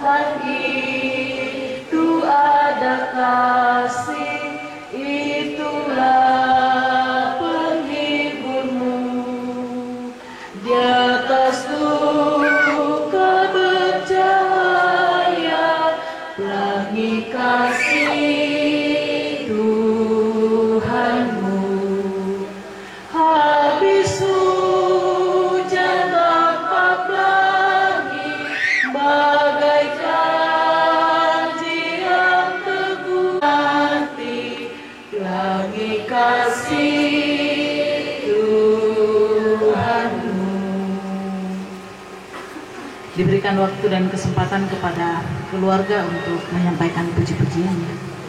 Tuhan itu ada kasih, itulah penghiburmu. Di atas duka bercahaya, pelangi kasih Tuhanmu. Habis hujan tanpa pelangi, bagai janji yang teguh nanti, pelangi kasih Tuhanmu. Diberikan waktu dan kesempatan kepada keluarga untuk menyampaikan puji-pujiannya.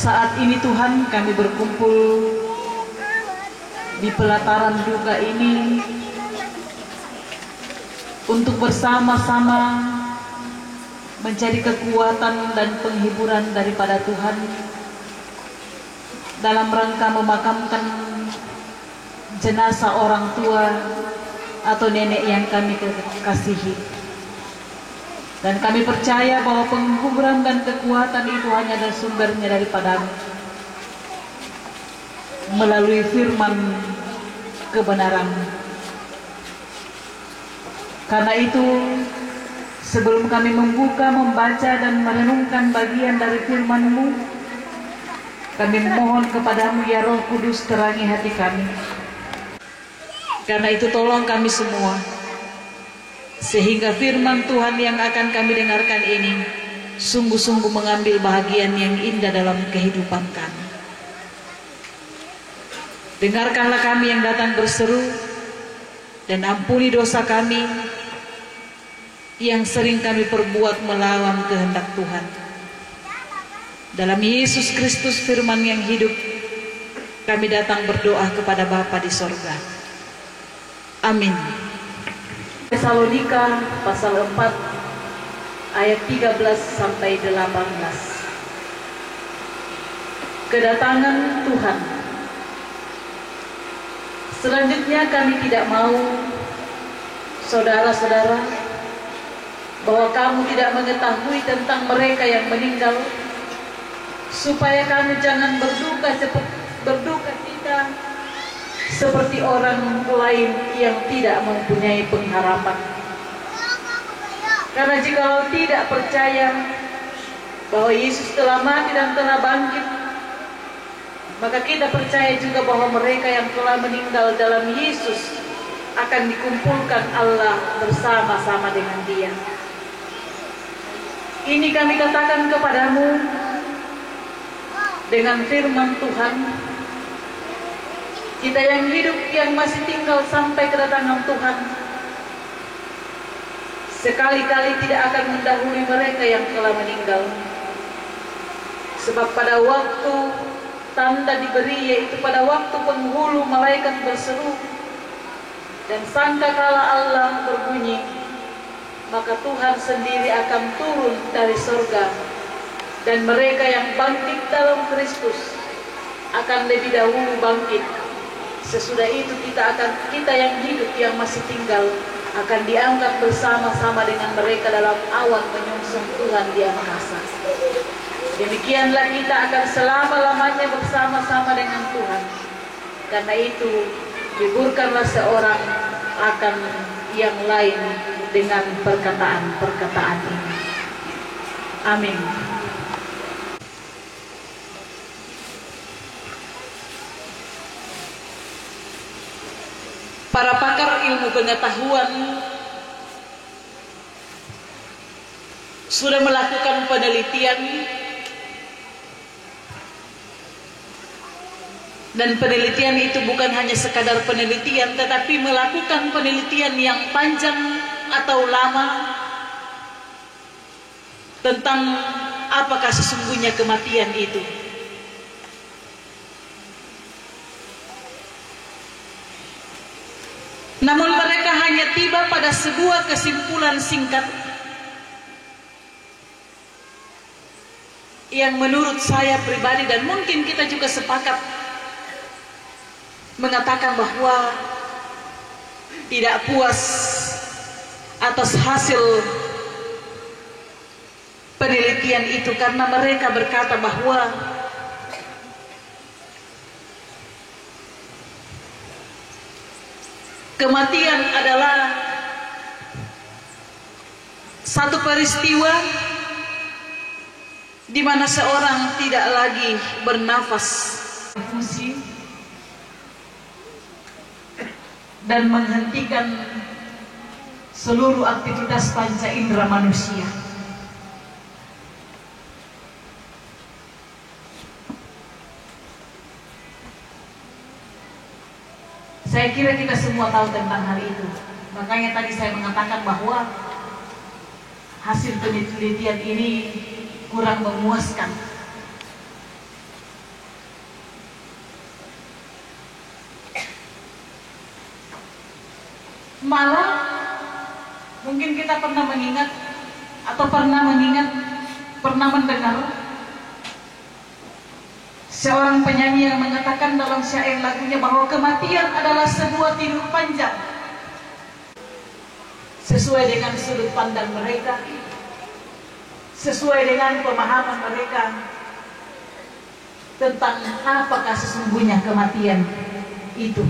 Saat ini Tuhan, kami berkumpul di pelataran duka ini untuk bersama-sama mencari kekuatan dan penghiburan daripada Tuhan dalam rangka memakamkan jenazah orang tua atau nenek yang kami kasihi. Dan kami percaya bahwa penghiburan dan kekuatan itu hanya ada sumbernya daripada-Mu melalui firman kebenaran. Karena itu, sebelum kami membuka, membaca, dan merenungkan bagian dari firman-Mu, kami mohon kepada-Mu ya Roh Kudus, terangi hati kami. Karena itu tolong kami semua, sehingga firman Tuhan yang akan kami dengarkan ini sungguh-sungguh mengambil bahagian yang indah dalam kehidupan kami. Dengarkanlah kami yang datang berseru, dan ampuni dosa kami yang sering kami perbuat melawan kehendak Tuhan. Dalam Yesus Kristus firman yang hidup, kami datang berdoa kepada Bapa di sorga. Amin. Tesalonika pasal 4 ayat 13 sampai 18. Kedatangan Tuhan. Selanjutnya kami tidak mau, saudara-saudara, bahwa kamu tidak mengetahui tentang mereka yang meninggal, supaya kamu jangan berduka cita seperti orang lain yang tidak mempunyai pengharapan. Karena jikalau tidak percaya bahwa Yesus telah mati dan telah bangkit, maka kita percaya juga bahwa mereka yang telah meninggal dalam Yesus akan dikumpulkan Allah bersama-sama dengan Dia. Ini kami katakan kepadamu dengan firman Tuhan. Kita yang hidup, yang masih tinggal sampai kedatangan Tuhan, sekali-kali tidak akan mendahului mereka yang telah meninggal. Sebab pada waktu tanda diberi, yaitu pada waktu penghulu malaikat berseru dan sangkakala Allah berbunyi, maka Tuhan sendiri akan turun dari sorga, dan mereka yang bangkit dalam Kristus akan lebih dahulu bangkit. Sesudah itu kita yang hidup, yang masih tinggal, akan diangkat bersama-sama dengan mereka dalam awan menyongsong Tuhan di angkasa. Demikianlah kita akan selama-lamanya bersama-sama dengan Tuhan. Karena itu, hiburkanlah seorang akan yang lain dengan perkataan-perkataan ini. Amin. Para pakar ilmu pengetahuan sudah melakukan penelitian, dan penelitian itu bukan hanya sekadar penelitian, tetapi melakukan penelitian yang panjang atau lama tentang apakah sesungguhnya kematian itu. Namun mereka hanya tiba pada sebuah kesimpulan singkat yang menurut saya pribadi, dan mungkin kita juga sepakat, mengatakan bahwa tidak puas atas hasil penelitian itu, karena mereka berkata bahwa kematian adalah satu peristiwa di mana seorang tidak lagi bernafas, berfungsi, dan menghentikan seluruh aktivitas panca indera manusia. Saya kira kita semua tahu tentang hal itu. Makanya tadi saya mengatakan bahwa hasil penelitian ini kurang memuaskan. Malah mungkin kita pernah mengingat atau pernah mendengar seorang penyanyi yang mengatakan dalam syair lagunya bahwa kematian adalah sebuah tidur panjang. Sesuai dengan sudut pandang mereka, sesuai dengan pemahaman mereka tentang apakah sesungguhnya kematian itu.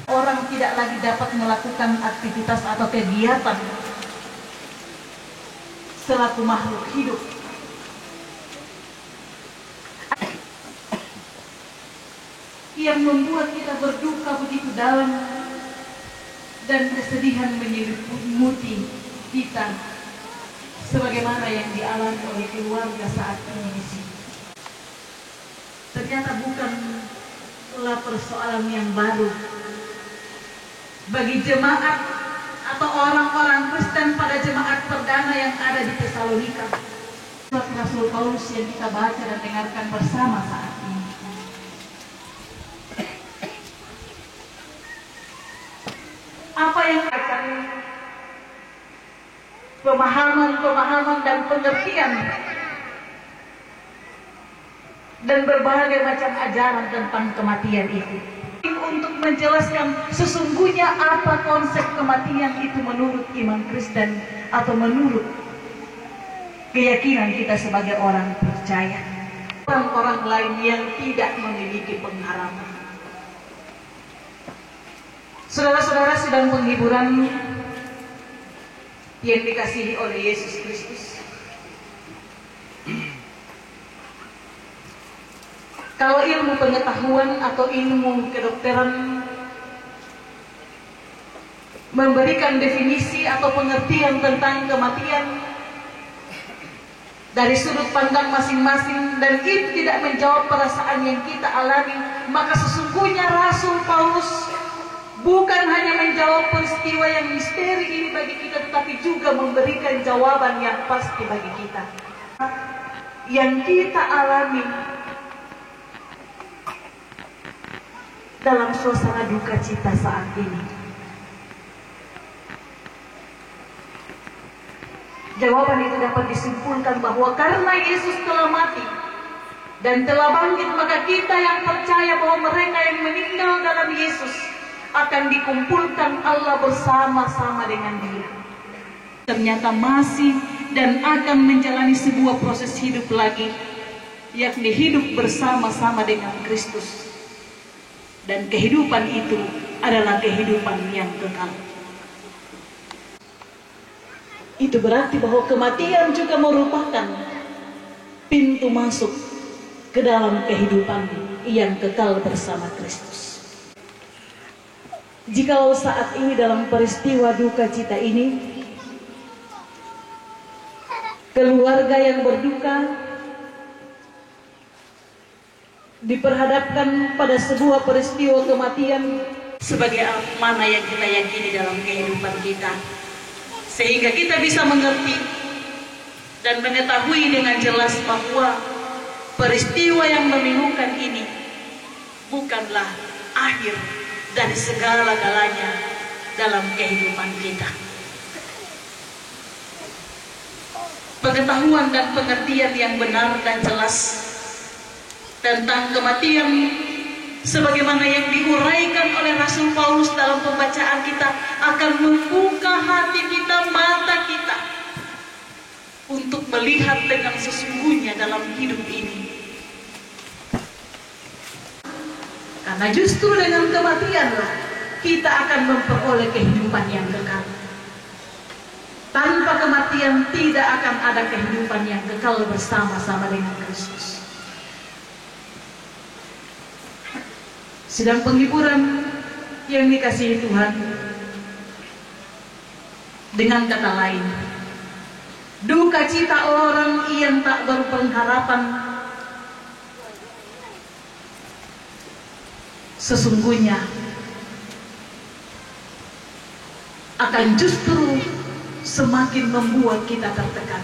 Orang tidak lagi dapat melakukan aktivitas atau kegiatan selaku makhluk hidup. Yang membuat kita berduka begitu dalam dan kesedihan menyelimuti kita sebagaimana yang dialami oleh keluarga saat ini di sini. Ternyata bukanlah persoalan yang baru bagi jemaat atau orang-orang Kristen pada jemaat perdana yang ada di Tesalonika. Surat Rasul Paulus yang kita baca dan dengarkan bersama saat ini. Apa yang akan pemahaman dan pengertian dan berbagai macam ajaran tentang kematian itu, untuk menjelaskan sesungguhnya apa konsep kematian itu menurut iman Kristen atau menurut keyakinan kita sebagai orang percaya, orang-orang lain yang tidak memiliki pengharapan. Saudara-saudara, sedang penghiburan yang dikasihi oleh Yesus Kristus. Kalau ilmu pengetahuan atau ilmu kedokteran memberikan definisi atau pengertian tentang kematian dari sudut pandang masing-masing dan itu tidak menjawab perasaan yang kita alami, maka sesungguhnya Rasul Paulus bukan hanya menjawab peristiwa yang misteri ini bagi kita, tetapi juga memberikan jawaban yang pasti bagi kita. Yang kita alami dalam suasana duka cita saat ini. Jawaban itu dapat disimpulkan bahwa karena Yesus telah mati dan telah bangkit, maka kita yang percaya bahwa mereka yang meninggal dalam Yesus akan dikumpulkan Allah bersama-sama dengan Dia. Ternyata masih dan akan menjalani sebuah proses hidup lagi, yakni hidup bersama-sama dengan Kristus. Dan kehidupan itu adalah kehidupan yang kekal. Itu berarti bahwa kematian juga merupakan pintu masuk ke dalam kehidupan yang kekal bersama Kristus. Jikalau saat ini dalam peristiwa duka cita ini, keluarga yang berduka diperhadapkan pada sebuah peristiwa kematian sebagai mana yang kita yakini dalam kehidupan kita, sehingga kita bisa mengerti dan mengetahui dengan jelas bahwa peristiwa yang memilukan ini bukanlah akhir dari segala-galanya dalam kehidupan kita. Pengetahuan dan pengertian yang benar dan jelas tentang kematian sebagaimana yang diuraikan oleh Rasul Paulus dalam pembacaan kita akan membuka hati kita, mata kita untuk melihat dengan sesungguhnya dalam hidup ini. Karena justru dengan kematianlah kita akan memperoleh kehidupan yang kekal. Tanpa kematian tidak akan ada kehidupan yang kekal bersama-sama dengan Kristus. Sedang penghiburan yang dikasihi Tuhan, dengan kata lain, duka cita orang yang tak berpengharapan sesungguhnya akan justru semakin membuat kita tertekan.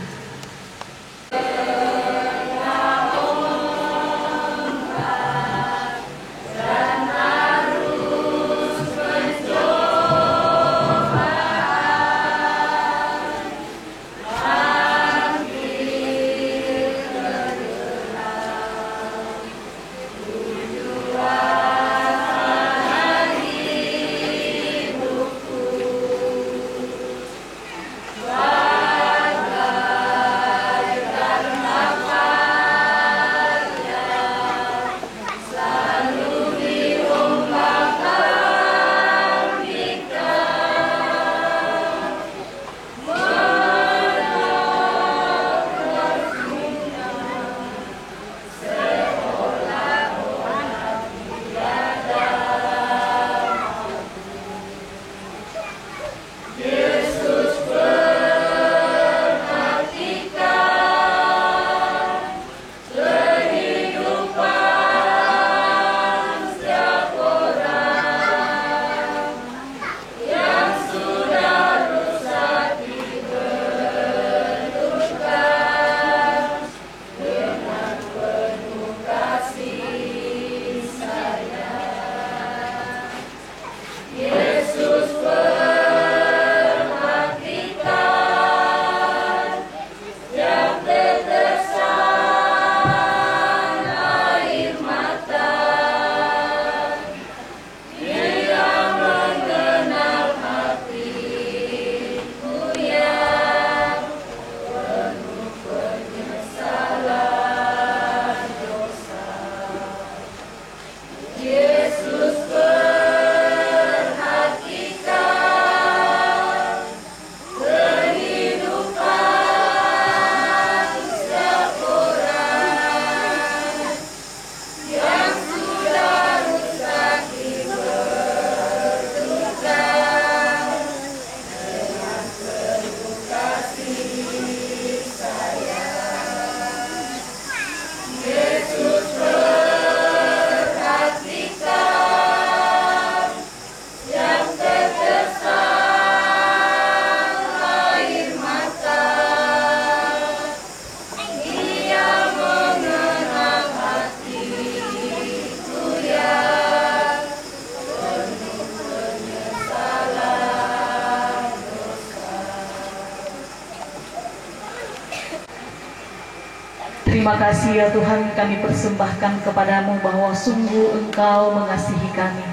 Terima kasih ya Tuhan, kami persembahkan kepadamu bahwa sungguh Engkau mengasihi kami.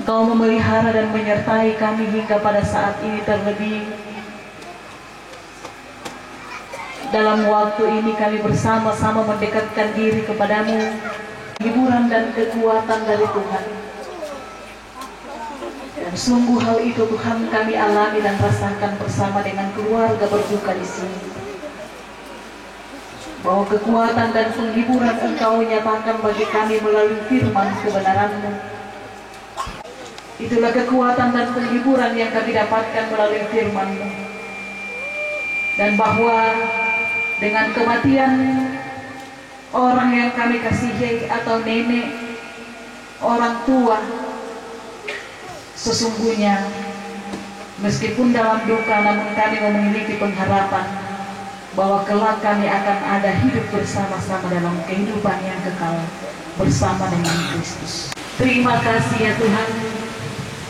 Engkau memelihara dan menyertai kami hingga pada saat ini, terlebih dalam waktu ini kami bersama-sama mendekatkan diri kepadamu, hiburan dan kekuatan dari Tuhan. Dan sungguh hal itu Tuhan kami alami dan rasakan bersama dengan keluarga berduka di sini. Bahwa kekuatan dan penghiburan Engkau nyatakan bagi kami melalui firman kebenaran-Mu. Itulah kekuatan dan penghiburan yang kami dapatkan melalui firman-Mu. Dan bahwa dengan kematian orang yang kami kasihi atau nenek, orang tua, sesungguhnya meskipun dalam duka namun kami memiliki pengharapan bahwa kelak kami akan ada hidup bersama-sama dalam kehidupan yang kekal bersama dengan Kristus. Terima kasih ya Tuhan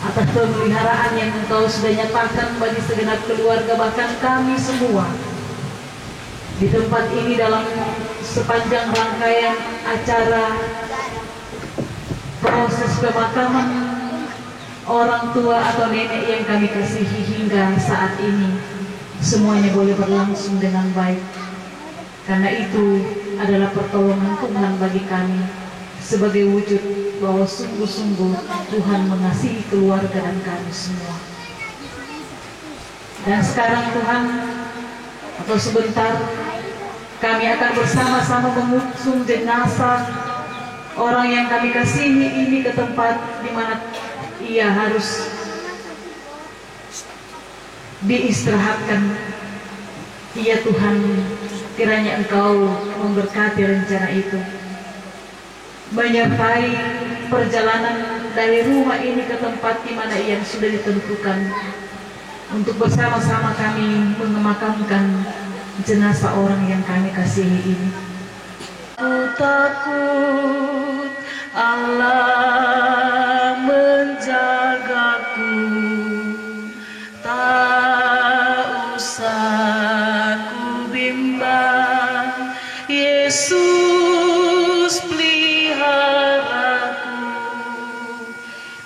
atas pemeliharaan yang Engkau sudah nyatakan bagi segenap keluarga, bahkan kami semua di tempat ini dalam sepanjang rangkaian acara proses pemakaman orang tua atau nenek yang kami kasihi hingga saat ini. Semuanya boleh berlangsung dengan baik, karena itu adalah pertolongan Tuhan bagi kami sebagai wujud bahwa sungguh-sungguh Tuhan mengasihi keluarga dan kami semua. Dan sekarang Tuhan, atau sebentar kami akan bersama-sama mengusung jenazah orang yang kami kasihi ini ke tempat di mana ia harus diistirahatkan. Ya Tuhan, kiranya Engkau memberkati rencana itu, menyertai perjalanan dari rumah ini ke tempat di mana yang sudah ditentukan untuk bersama-sama kami memakamkan jenazah orang yang kami kasihi ini. Aku takut Allah menjagaku, tak usah ku bimbang, Yesus peliharaku,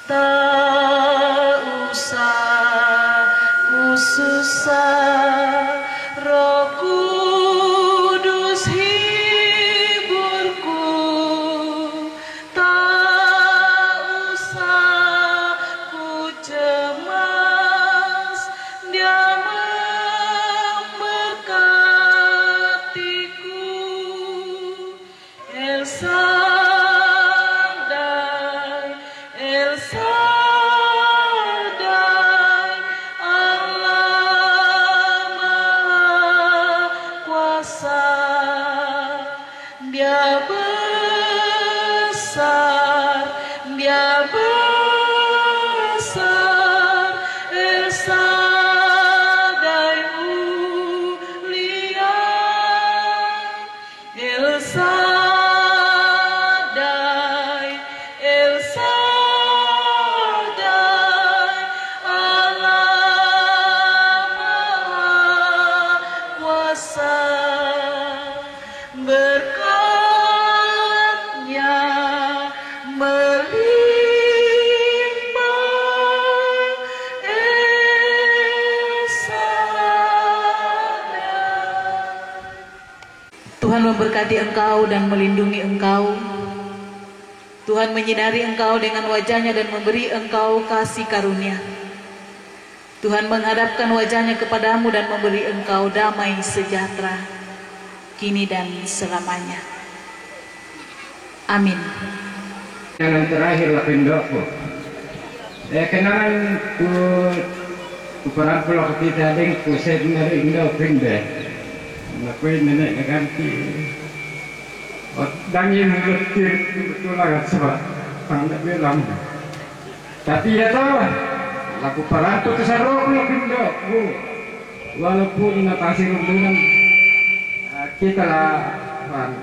tak usah ku susah, Roh Kudus hiburku, tak usah ku cemas, Dia memberkatiku. El Shaddai, El Shaddai, Allah Maha Kuasa, Dia besar, Dia besar, El Shaddai mulia, El Shaddai, El Shaddai, Allah Maha Kuasa, berkat-Nya melimpah, El Shaddai. Tuhan memberkati engkau dan melindungi engkau. Tuhan menyinari engkau dengan wajah-Nya dan memberi engkau kasih karunia. Tuhan menghadapkan wajah-Nya kepadamu dan memberi engkau damai sejahtera, kini dan selamanya. Amin. Yang terakhir lah pendokku. Kenangan ku perang pulau kita deng ku sebenarnya Indo pindah. Nakui nenek ganti. Dangi mengetir betul lah sebab tanda bilang. Tapi ya tahu lah. Laku perang tu kesarok lah pendokku. Walaupun natasi runtunan kita lah perang.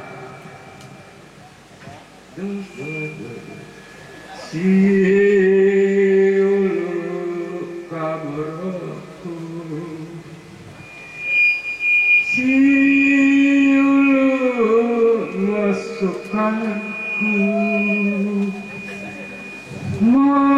Siulu kaburku, mau